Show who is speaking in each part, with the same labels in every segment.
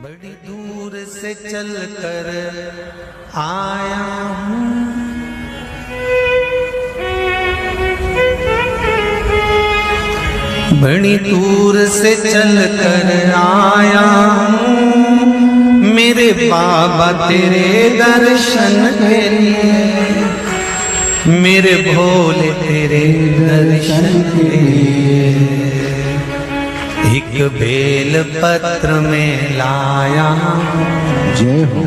Speaker 1: बड़ी दूर से चल कर आया हूँ, बड़ी दूर से चल कर आया हूँ, मेरे बाबा तेरे दर्शन के लिए, मेरे भोले तेरे दर्शन के लिए। एक बेल पत्र में लाया
Speaker 2: जय हो।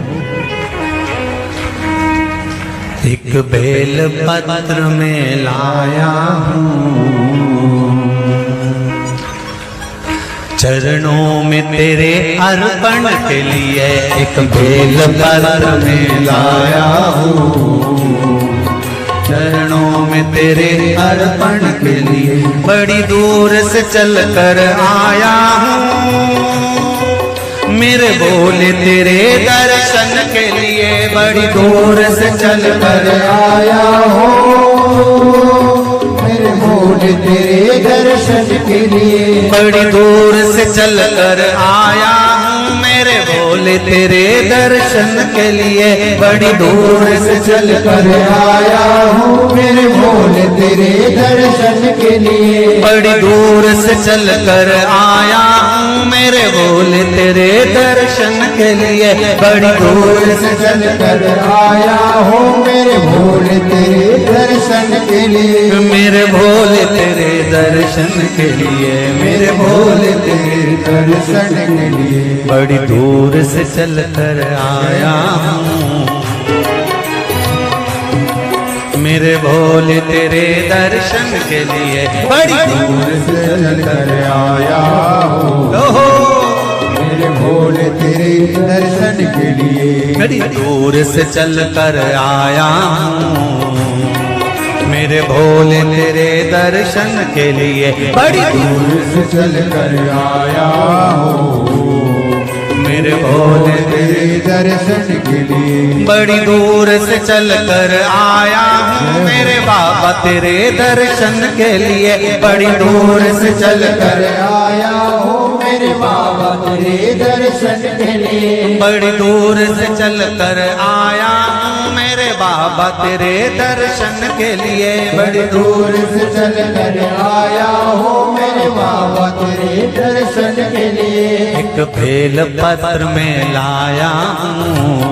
Speaker 1: एक बेल पत्र में लाया हूँ, चरणों में तेरे अर्पण के लिए एक बेल पत्र में लाया हूँ, चरणों में तेरे अर्पण के लिए। बड़ी दूर से चल कर आया हूँ, मेरे भोले तेरे दर्शन के लिए। बड़ी दूर से चल कर आया हूँ,
Speaker 2: मेरे भोले तेरे दर्शन के लिए।
Speaker 1: बड़ी दूर से चल कर आया हूँ, मेरे भोले तेरे दर्शन के लिए। बड़ी दूर से चल कर
Speaker 2: आया हूँ, मेरे भोले तेरे दर्शन के लिए।
Speaker 1: बड़ी दूर से चल कर आया हूँ, मेरे भोले तेरे दर्शन के लिए। बड़ी दूर
Speaker 2: से चल कर आया हूँ, मेरे भोले तेरे दर्शन के लिए।
Speaker 1: मेरे भोले तेरे दर्शन के लिए, मेरे भोले तेरे
Speaker 2: दर्शन के लिए।
Speaker 1: बड़ी दूर से चल कर आया हूँ, मेरे भोले तेरे दर्शन के लिए। बड़ी दूर
Speaker 2: से चल कर आया हूँ,
Speaker 1: ओहो,
Speaker 2: मेरे भोले तेरे दर्शन के लिए।
Speaker 1: बड़ी दूर से चल कर आया हूँ, मेरे भोले तेरे दर्शन के लिए। बड़ी दूर
Speaker 2: से चल कर आया हूँ,
Speaker 1: मेरे भोले
Speaker 2: तेरे दर्शन के लिए।
Speaker 1: बड़ी दूर से चल कर आया हूँ, मेरे बाबा तेरे दर्शन के लिए। बड़ी दूर से चल कर
Speaker 2: आया हूँ, मेरे बाबा तेरे दर्शन के लिए।
Speaker 1: बड़ी दूर से चल कर आया हूँ, मेरे बाबा तेरे दर्शन के लिए। बड़ी
Speaker 2: दूर से चल कर आया हूँ, मेरे बाबा तेरे दर्शन के लिए।
Speaker 1: एक बेल पत्र में लाया हूँ,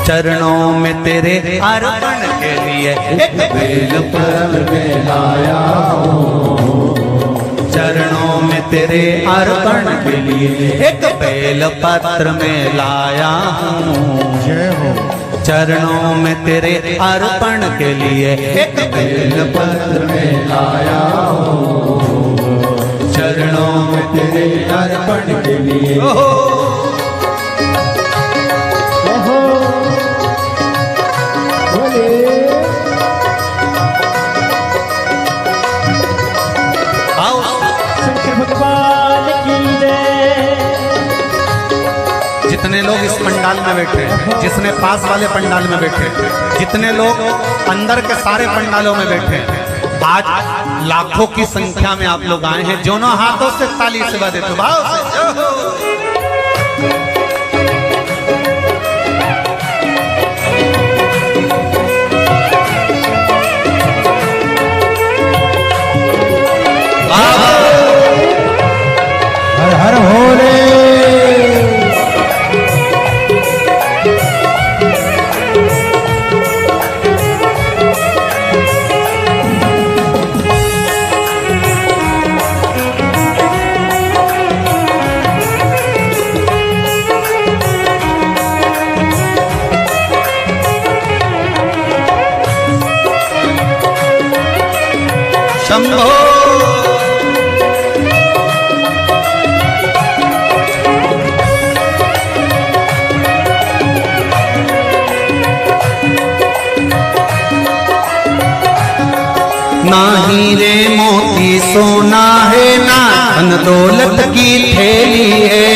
Speaker 1: चरणों में तेरे अर्पण के लिए। एक बेल
Speaker 2: पत्र में लाया हूँ,
Speaker 1: चरणों में तेरे अर्पण के लिए। एक बेल पत्र में लाया हूँ,
Speaker 2: जय हो।
Speaker 1: चरणों में तेरे अर्पण के लिए। एक बेल
Speaker 2: पत्र में लाया हूँ, चरणों में तेरे अर्पण के लिए।
Speaker 3: भगवान की जय।
Speaker 1: जितने लोग इस पंडाल में बैठे, जिसने पास वाले पंडाल में बैठे, जितने लोग अंदर के सारे पंडालों में बैठे, आज लाखों की संख्या में आप लोग आए हैं। दोनों हाथों से ताली से बजा देते भाव से।
Speaker 2: हर हर भोले।
Speaker 1: शंभो ना हीरे मोती सोना है, ना धन दौलत की थैली है।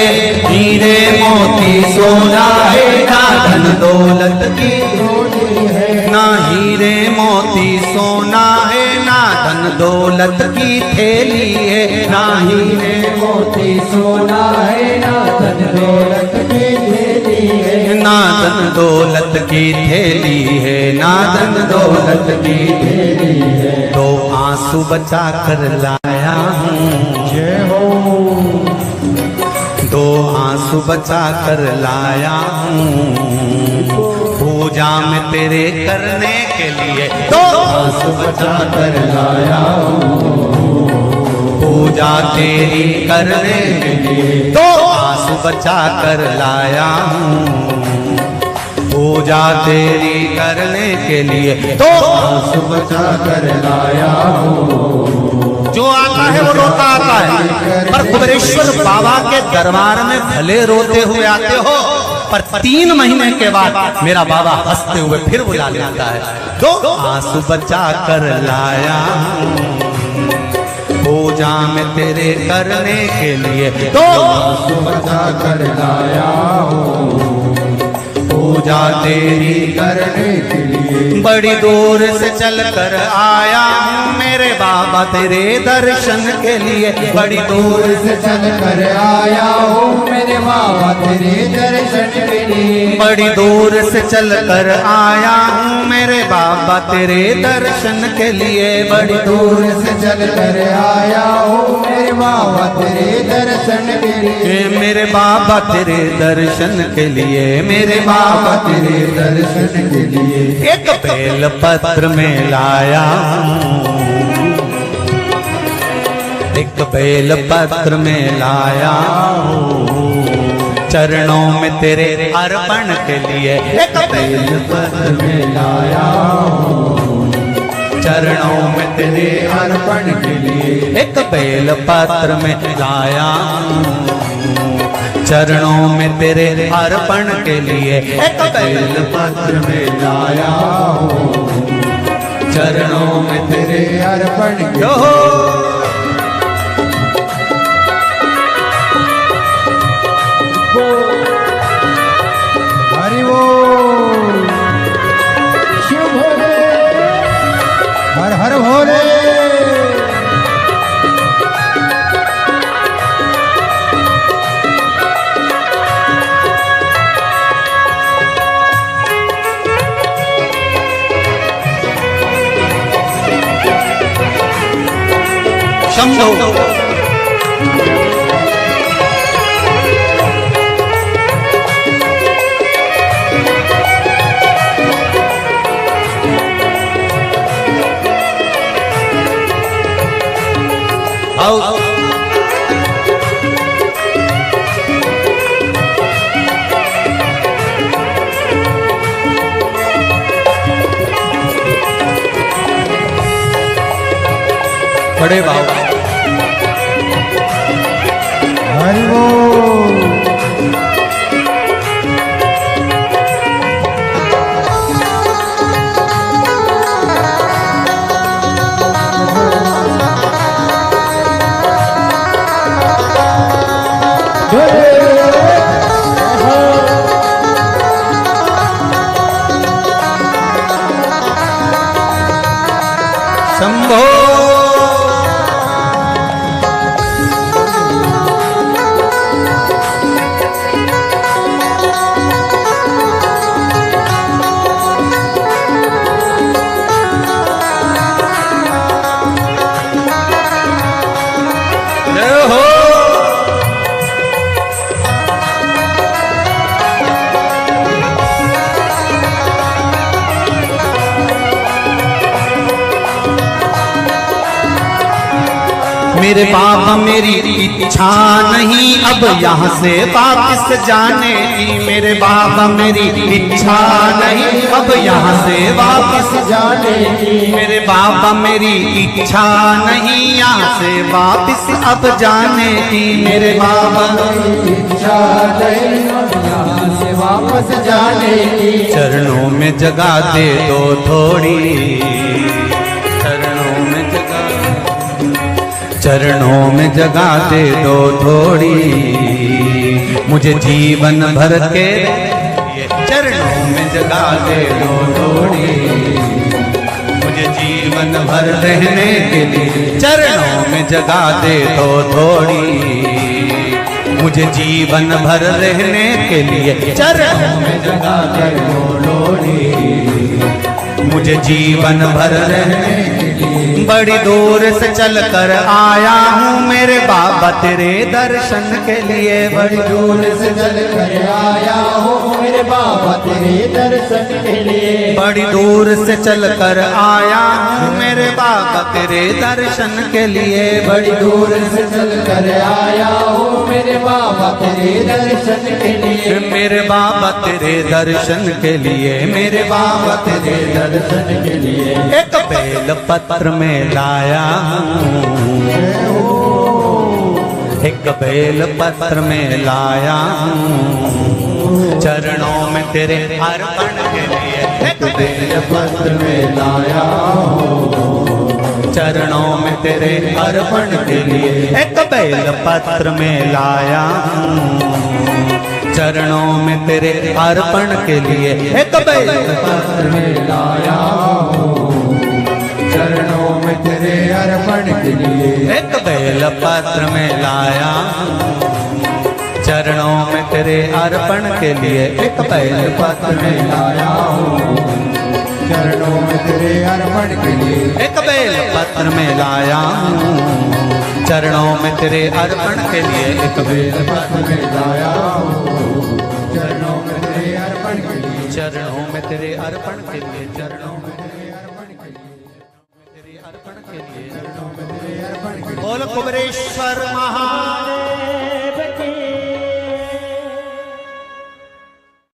Speaker 1: हीरे मोती सोना है, ना धन दौलत की थैली है। ना हीरे मोती सोना है, ना धन दौलत की थैली है, ना
Speaker 2: हीरे मोती सोना है, ना धन दौलत की थैली है,
Speaker 1: ना धन दौलत की थैली है, ना धन दौलत की
Speaker 2: थैली है।
Speaker 1: दो आंसू बचा कर लाया हूँ,
Speaker 2: जय हो।
Speaker 1: दो आंसू बचा कर लाया हूँ, पूजा में तेरे करने के लिए दो
Speaker 2: आंसू बचा कर लाया हूँ,
Speaker 1: पूजा तेरी करने के लिए दो आंसू बचा कर लाया हूँ, पूजा तेरी करने के लिए दो
Speaker 2: आंसू बचा कर लाया हूँ।
Speaker 1: जो आता है वो रोता आता है, पर कुबेरेश्वर बाबा के दरबार में भले रोते हुए आते हो, पर 3 महीने के बाद मेरा बाबा हंसते हुए फिर बुला लेता है। दो आंसू बचा कर लाया हूँ, पूजा में तेरे करने के लिए दो
Speaker 2: आंसू बचा कर लाया हूँ,
Speaker 1: पूजा तेरी
Speaker 2: करने के लिए।
Speaker 1: बड़ी दूर से चल कर आया हूँ मेरे बाबा तेरे दर्शन के लिए, बड़ी दूर
Speaker 2: से चल कर आया हूँ मेरे बाबा तेरे दर्शन के लिए।
Speaker 1: बड़ी दूर से चल कर आया हूँ मेरे बाबा तेरे दर्शन के लिए, बड़ी
Speaker 2: दूर से चल कर आया हूँ मेरे बाबा तेरे दर्शन के लिए।
Speaker 1: मेरे बाबा तेरे दर्शन के लिए, मेरे
Speaker 2: बाबा तेरे दर्शन के लिए।
Speaker 1: एक बेल पत्र में लाया हूँ, एक बेल पत्र में लाया हूँ, चरणों में तेरे अर्पण के लिए एक बेल पत्र में लाया हूँ, चरणों में तेरे
Speaker 2: अर्पण के लिए।
Speaker 1: एक बेल पत्र में लाया हूँ, चरणों में तेरे अर्पण के लिए एक बेल
Speaker 2: पत्र में लाया हूँ, चरणों में तेरे अर्पण के लिए। हरि बोल, शिव भोले, हर हर भोले।
Speaker 1: शंभो आओ बड़े बाबा
Speaker 2: हरि बोल।
Speaker 1: शंभो मेरे बाबा मेरी इच्छा नहीं अब यहाँ से वापस जाने की, मेरे बाबा मेरी इच्छा नहीं अब यहाँ से वापस
Speaker 2: जाने की,
Speaker 1: मेरे बाबा मेरी इच्छा नहीं यहाँ से वापस अब जाने की, मेरे बाबा
Speaker 2: इच्छा नहीं यहाँ से वापस जाने की।
Speaker 1: चरणों में जगह दे दो थोड़ी, चरणों में जगह, चरणों में जगह दे दो थोड़ी, मुझे जीवन भर के चरणों में जगह दे दो थोड़ी, मुझे जीवन भर रहने के लिए चरणों में जगह दे तो थोड़ी। मुझे जीवन भर रहने के लिए चरणों में जगह दे तो लोड़ी। मुझे जीवन भर रहने के लिए बड़ी दूर से चल कर आया हूँ मेरे बाबा तेरे दर्शन के लिए।
Speaker 2: बड़ी दूर से चल कर आया हूँ मेरे बाबा तेरे दर्शन के लिए।
Speaker 1: बड़ी दूर से चल कर आया हूँ मेरे बाबा तेरे दर्शन के लिए।
Speaker 2: बड़ी दूर से चल कर आया हूँ मेरे बाबा तेरे दर्शन के लिए।
Speaker 1: मेरे बाबा तेरे दर्शन के लिए, मेरे बाबा तेरे दर्शन के लिए एक बेल पत्र में लाया हूँ। एक बेल पत्र में लाया हूँ चरणों में तेरे अर्पण के लिए। एक बेल पत्र में लाया हूँ चरणों में तेरे अर्पण के लिए। एक बेल पत्र में लाया हूँ चरणों में तेरे अर्पण के लिए। एक बेल
Speaker 2: पत्र में लाया हूँ चरणों में तेरे अर्पण के लिए।
Speaker 1: एक बेल पत्र में लाया चरणों में तेरे अर्पण के लिए। एक बेल पत्र में
Speaker 2: लाया हूँ चरणों में तेरे अर्पण के लिए।
Speaker 1: एक बेल पत्र में लाया हूँ चरणों में तेरे अर्पण के लिए। एक बेल
Speaker 2: पत्र में लाया हूँ चरणों में तेरे अर्पण के लिए।
Speaker 1: चरणों में तेरे अर्पण के लिए। चरणों में तेरे अर्पण के लिए। तेरे अर्पण के लिए।
Speaker 2: चरणों में तेरे अर्पण के लिए।
Speaker 1: बोल कुबरेश्वर महादेव की।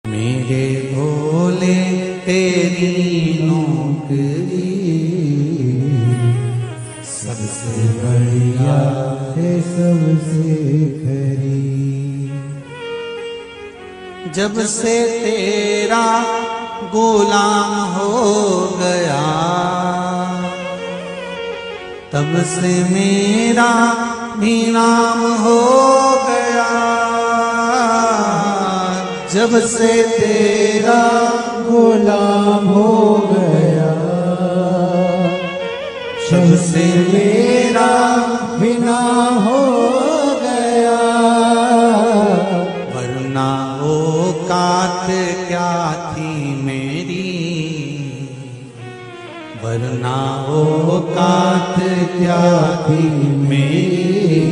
Speaker 1: मेरे भोले तेरी नौकरी
Speaker 2: सबसे बढ़िया है सबसे खरी।
Speaker 1: जब से तेरा गुलाम हो गया तब से मेरा भी नाम हो गया। जब से तेरा
Speaker 2: गुलाम हो गया
Speaker 1: जब से
Speaker 2: मेरा बिना हो गया।
Speaker 1: वरना औकात क्या थी मेरी, वरना औकात क्या थी मेरी।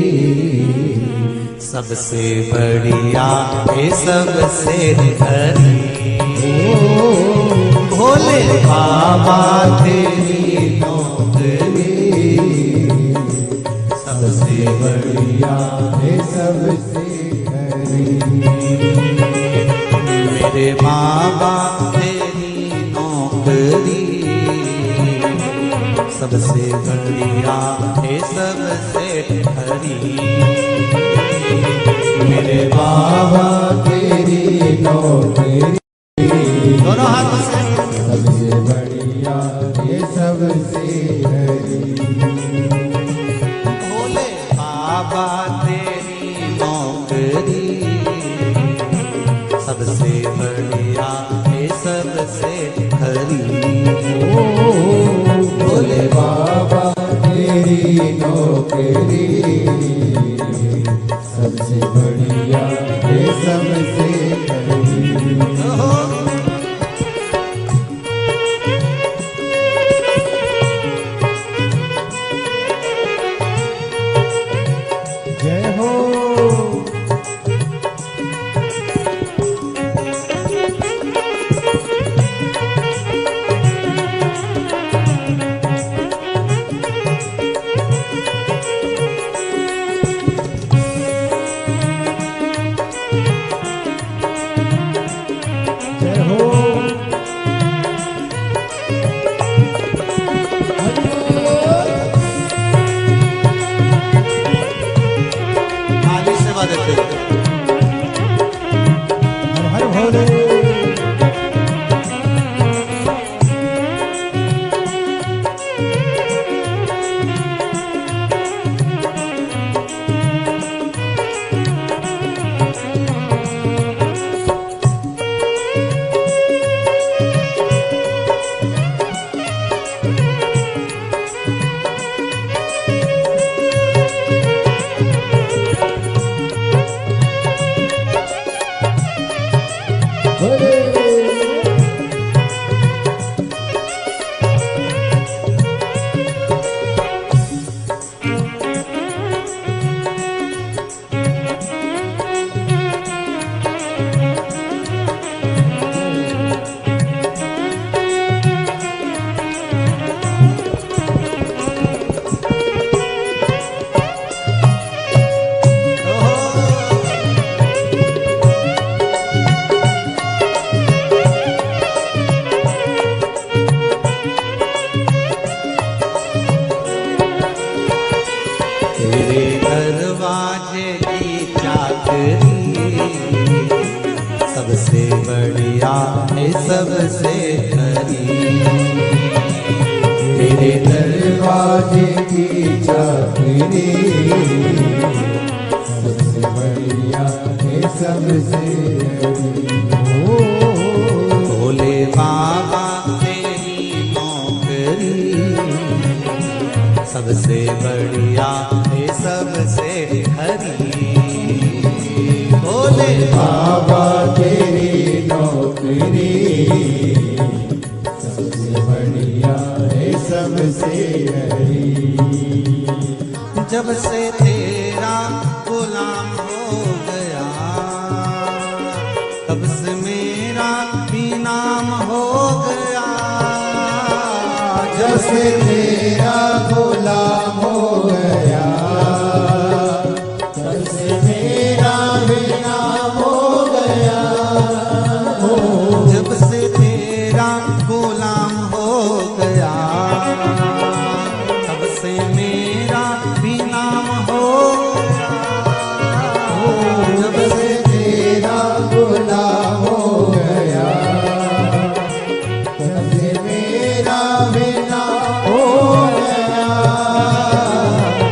Speaker 1: सबसे बढ़िया है सबसे हरी। भोले बाबा तेरी नौकरी
Speaker 2: सबसे बढ़िया है सबसे खरी।
Speaker 1: मेरे बाबा तेरी नौकरी सबसे बढ़िया है सबसे हरी।
Speaker 2: मेरे बाबा तेरी नौकरी
Speaker 1: दोनों हाथों से
Speaker 2: सबसे बढ़िया ये सबसे हरी।
Speaker 1: भोले बाबा तेरी नौकरी सबसे बढ़िया है सबसे हरी।
Speaker 2: भोले बाबा तेरी नौकरी सबसे बढ़िया ये सबसे हरी। जय हो
Speaker 1: तेरे दरवाजे की चाकरी सबसे बढ़िया है सबसे खरी।
Speaker 2: तेरे दरवाजे की चाकरी सबसे बढ़िया है सबसे
Speaker 1: भोले बाबा तेरी नौकरी सबसे बढ़िया है सबसे खरी। भोले
Speaker 2: बाबा तेरी नौकरी सबसे बढ़िया है सबसे हरी।
Speaker 1: जब से तेरा गुलाम हो गया तब से मेरा भी नाम हो गया।
Speaker 2: जब से तेरा गुलाम हो गया तब से मेरा भी नाम हो गया।
Speaker 1: जब से तेरा गुलाम हो गया तब से मेरा भी नाम हो गया।
Speaker 2: जब से तेरा गुलाम हो गया तब से मेरा भी नाम हो गया।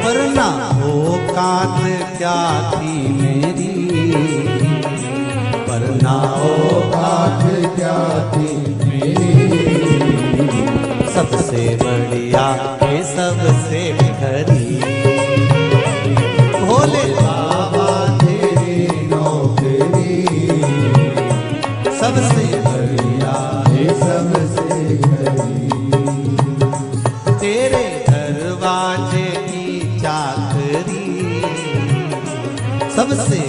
Speaker 1: वरना औकात क्या थी मेरी, वरना
Speaker 2: औकात क्या थी मेरी,
Speaker 1: सबसे बढ़िया है सबसे खरी। भोले
Speaker 2: बाबा तेरी नौकरी
Speaker 1: सबसे
Speaker 2: बढ़िया है सबसे हरी।
Speaker 1: तेरे दरवाजे की चाकरी सबसे